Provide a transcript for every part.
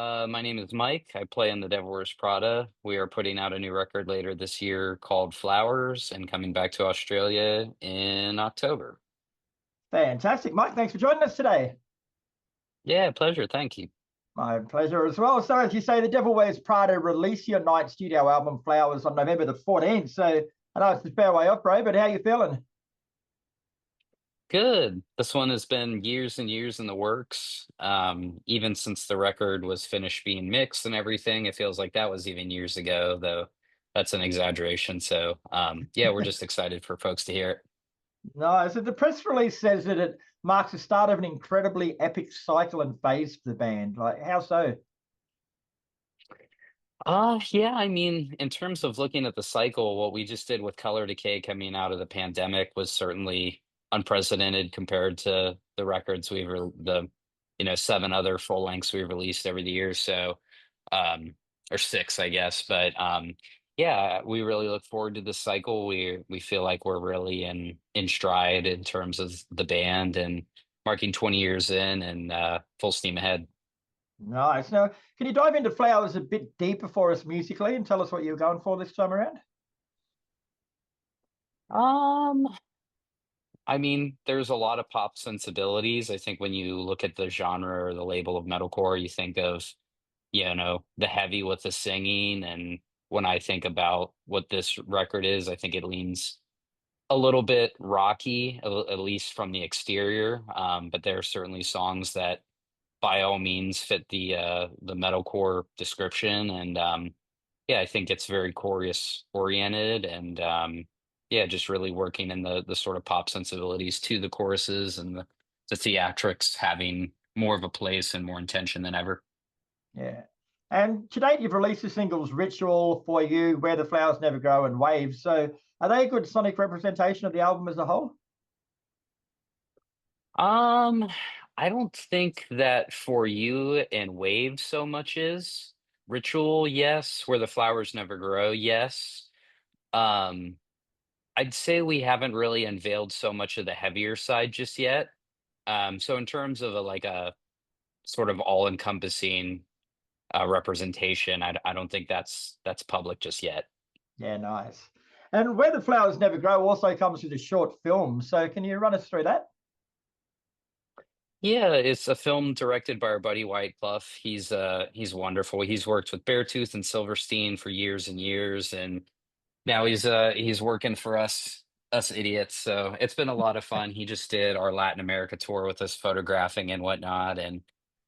My name is Mike. I play in the Devil Wears Prada. We are putting out a new record later this year called Flowers and coming back to Australia in October. Fantastic. Mike, thanks for joining us today. Yeah, pleasure. Thank you. My pleasure as well. So, as you say, the Devil Wears Prada released your ninth studio album, Flowers, on November the 14th. So, I know it's a fair way off, bro, but how you feeling? Good. This one has been years and years in the works. Even since the record was finished being mixed and everything, it feels like that was even years ago, though that's an exaggeration. So, yeah, we're just excited for folks to hear it. No, so the press release says that it marks the start of an incredibly epic cycle and phase for the band. Like, how so? Yeah, I mean, in terms of looking at the cycle, what we just did with Color Decay coming out of the pandemic was certainly unprecedented compared to the records seven other full lengths we've released over the years. So, or six, I guess. But yeah, we really look forward to this cycle. We feel like we're really in stride in terms of the band and marking 20 years in and full steam ahead. Nice. Now, can you dive into Flowers a bit deeper for us musically and tell us what you're going for this time around? Um, I mean, there's a lot of pop sensibilities. I think when you look at the genre or the label of metalcore, you think of, the heavy with the singing. And when I think about what this record is, I think it leans a little bit rocky, at least from the exterior. But there are certainly songs that by all means fit the metalcore description. And yeah, I think it's very chorus oriented and yeah, just really working in the sort of pop sensibilities to the choruses and the theatrics having more of a place and more intention than ever. Yeah. And to date, you've released the singles Ritual, For You, Where the Flowers Never Grow, and Waves. So are they a good sonic representation of the album as a whole? Um, I don't think that For You and Wave so much is. Ritual, yes. Where the Flowers Never Grow, yes. Um, I'd say we haven't really unveiled so much of the heavier side just yet. So in terms of a sort of all-encompassing representation, I don't think that's public just yet. Yeah, nice. And Where the Flowers Never Grow also comes with a short film. So can you run us through that? Yeah, it's a film directed by our buddy Wyatt Clough. He's wonderful. He's worked with Beartooth and Silverstein for years and years, and now he's working for us idiots. So it's been a lot of fun. He just did our Latin America tour with us, photographing and whatnot, and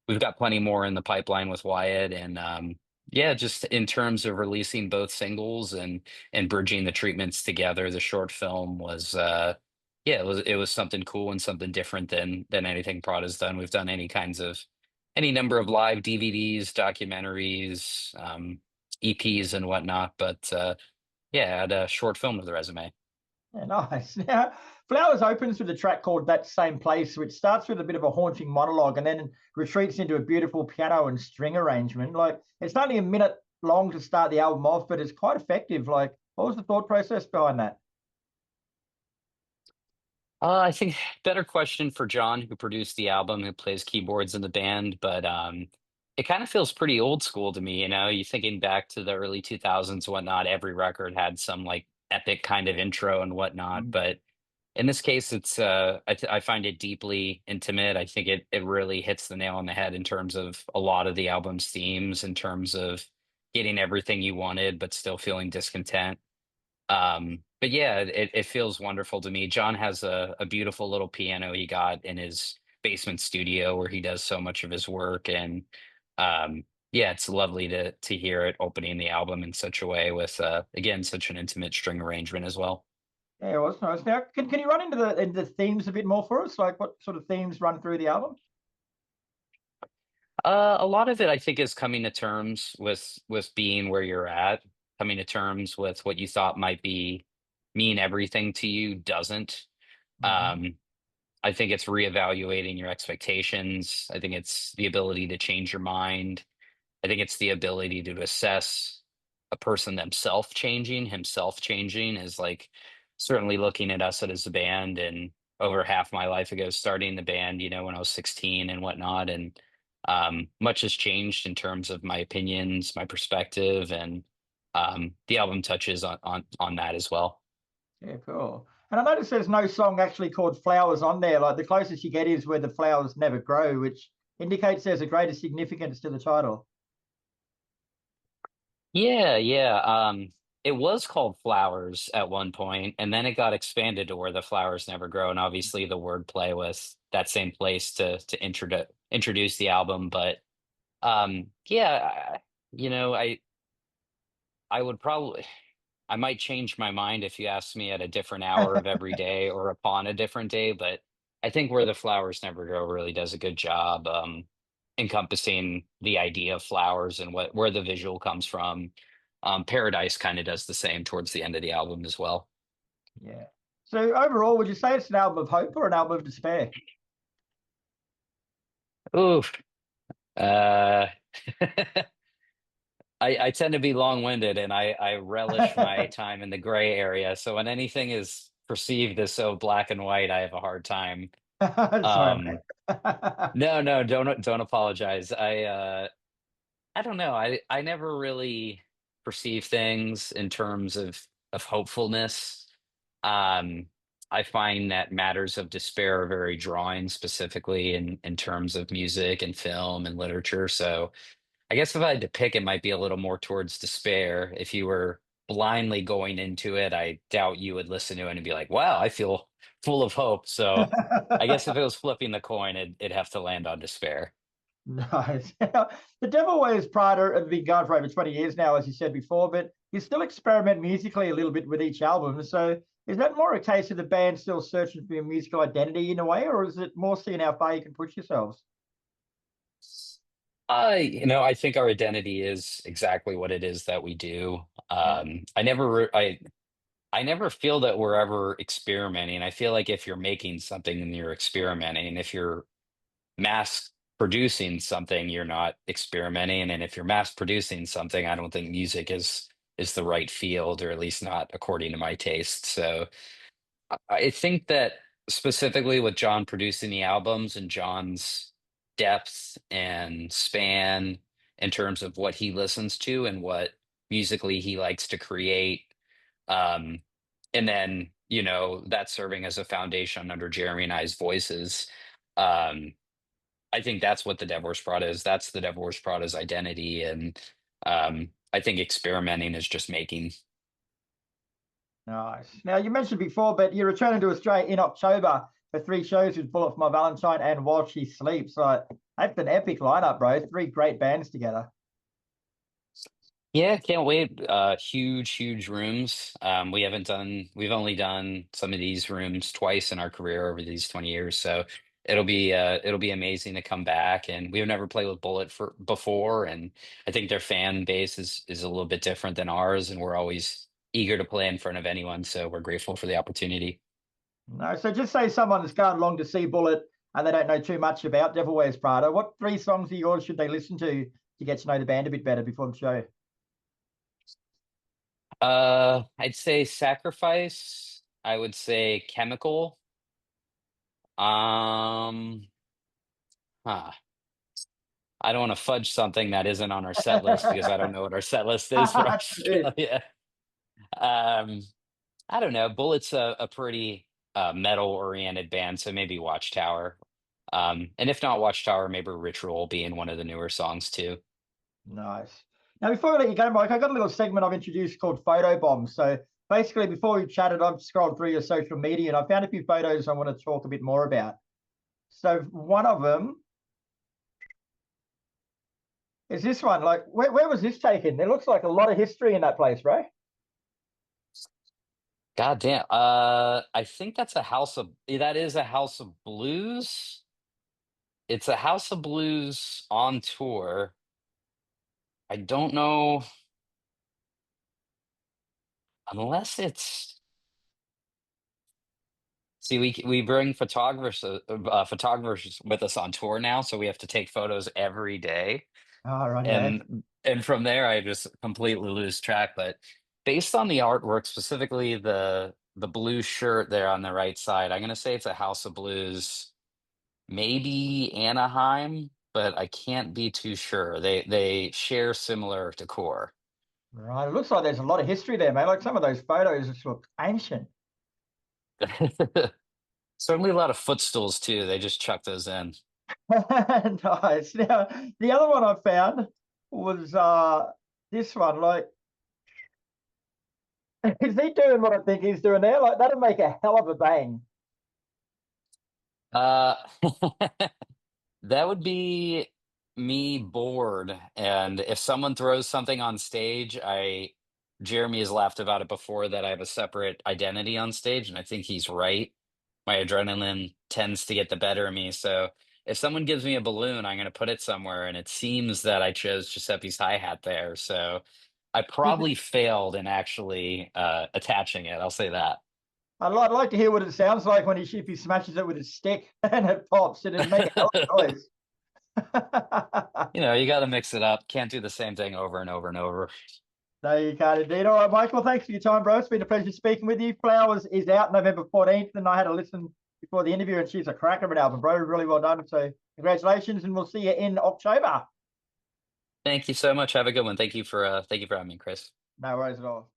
we've got plenty more in the pipeline with Wyatt. And yeah, just in terms of releasing both singles and bridging the treatments together, the short film was yeah, it was something cool and something different than anything Prada's done. We've done any number of live DVDs, documentaries, EPs and whatnot, but yeah, add a short film to the resume. Yeah, nice. Now, Flowers opens with a track called That Same Place, which starts with a bit of a haunting monologue and then retreats into a beautiful piano and string arrangement. Like, it's only a minute long to start the album off, but it's quite effective. Like, what was the thought process behind that? I think better question for John, who produced the album, who plays keyboards in the band, but it kind of feels pretty old school to me, you know. You thinking back to the early 2000s, whatnot, every record had some like epic kind of intro and whatnot, Mm. but in this case, I find it deeply intimate. I think it really hits the nail on the head in terms of a lot of the album's themes, in terms of getting everything you wanted, but still feeling discontent. But yeah, it feels wonderful to me. John has a beautiful little piano he got in his basement studio where he does so much of his work. And yeah, it's lovely to hear it opening the album in such a way with again such an intimate string arrangement as well. Yeah, it was nice. Now, can you run into the themes a bit more for us? Like, what sort of themes run through the album? A lot of it, I think, is coming to terms with being where you're at, coming to terms with what you thought might be mean everything to you doesn't. Hmm. Um, I think it's reevaluating your expectations. I think it's the ability to change your mind. I think it's the ability to assess a person himself changing is like certainly looking at us as a band and over half my life ago starting the band, when I was 16 and whatnot. And Much has changed in terms of my opinions, my perspective, and the album touches on that as well. Yeah, cool. And I noticed there's no song actually called Flowers on there. Like the closest you get is Where the Flowers Never Grow, which indicates there's a greater significance to the title. Yeah, yeah. It was called Flowers at one point, and then it got expanded to Where the Flowers Never Grow, and obviously the wordplay with that same place to introduce the album. But yeah, I would probably I might change my mind if you ask me at a different hour of every day or upon a different day, but I think Where the Flowers Never Grow really does a good job encompassing the idea of flowers and where the visual comes from. Paradise kind of does the same towards the end of the album as well. Yeah. So overall, would you say it's an album of hope or an album of despair? Oof. Uh, I tend to be long-winded and I relish my time in the gray area. So when anything is perceived as so black and white, I have a hard time. Sorry, Um, mate. no, no, don't apologize. I don't know. I never really perceive things in terms of hopefulness. Um, I find that matters of despair are very drawing, specifically in terms of music and film and literature. So I guess if I had to pick, it might be a little more towards despair. If you were blindly going into it, I doubt you would listen to it and be like, "Wow, I feel full of hope." So I guess if it was flipping the coin, it'd have to land on despair. Nice. The Devil Wears Prada have been going for over 20 years now, as you said before, but you still experiment musically a little bit with each album. So is that more a case of the band still searching for your musical identity in a way, or is it more seeing how far you can push yourselves? I think our identity is exactly what it is that we do. Yeah. I never feel that we're ever experimenting. I feel like if you're making something, then you're experimenting. If you're mass producing something, you're not experimenting. And if you're mass producing something, I don't think music is the right field, or at least not according to my taste. So I think that specifically with John producing the albums and John's depth and span in terms of what he listens to and what musically he likes to create, um, and then, that serving as a foundation under Jeremy and I's voices. Um, I think that's what the Devil Wears Prada is. That's the Devil Wears Prada's identity. And I think experimenting is just making. Nice. Now, you mentioned before, but you're returning to Australia in October for three shows with Bullet for My Valentine and While She Sleeps. Like, that's an epic lineup, bro. Three great bands together. Yeah, can't wait. Huge, huge rooms. We've only done some of these rooms twice in our career over these 20 years. So it'll be amazing to come back. And we've never played with Bullet for before. And I think their fan base is a little bit different than ours. And we're always eager to play in front of anyone. So we're grateful for the opportunity. No, so just say someone has gone along to see Bullet and they don't know too much about Devil Wears Prada. What three songs of yours should they listen to get to know the band a bit better before the show? I'd say Sacrifice. I would say Chemical. Um, huh. I don't want to fudge something that isn't on our set list because I don't know what our set list is for Australia. Um, I don't know. Bullet's a pretty metal oriented band, so maybe Watchtower. And if not Watchtower, maybe Ritual being one of the newer songs too. Nice. Now, before we let you go, Mike, I got a little segment I've introduced called Photo Bombs. So basically, before we chatted, I've scrolled through your social media and I found a few photos I want to talk a bit more about. So one of them is this one. Like, where was this taken? There looks like a lot of history in that place, right? God damn. I think that is a House of Blues. It's a House of Blues on tour. I don't know unless it's. See, we bring photographers with us on tour now, so we have to take photos every day. Oh, right, yeah. And from there I just completely lose track. But based on the artwork, specifically the blue shirt there on the right side, I'm gonna say it's a House of Blues, maybe Anaheim, but I can't be too sure. They share similar decor. Right. It looks like there's a lot of history there, mate. Like some of those photos just look ancient. Certainly a lot of footstools too. They just chuck those in. Nice. Now, the other one I found was this one. Like, is he doing what I think he's doing there? Like, that'd make a hell of a bang. Uh, that would be me bored. And if someone throws something on stage, Jeremy has laughed about it before that I have a separate identity on stage, and I think he's right. My adrenaline tends to get the better of me. So if someone gives me a balloon, I'm going to put it somewhere. And it seems that I chose Giuseppe's hi-hat there. So I probably failed in actually attaching it. I'll say that. I'd like to hear what it sounds like when if he smashes it with his stick and it pops. It'd make a hell of a noise. You got to mix it up. Can't do the same thing over and over and over. No, you can't indeed. All right, Michael, thanks for your time, bro. It's been a pleasure speaking with you. Flowers is out November 14th, and I had a listen before the interview, and she's a cracker of an album, bro. Really well done. So congratulations, and we'll see you in October. Thank you so much. Have a good one. Thank you for having me, Chris. No worries at all.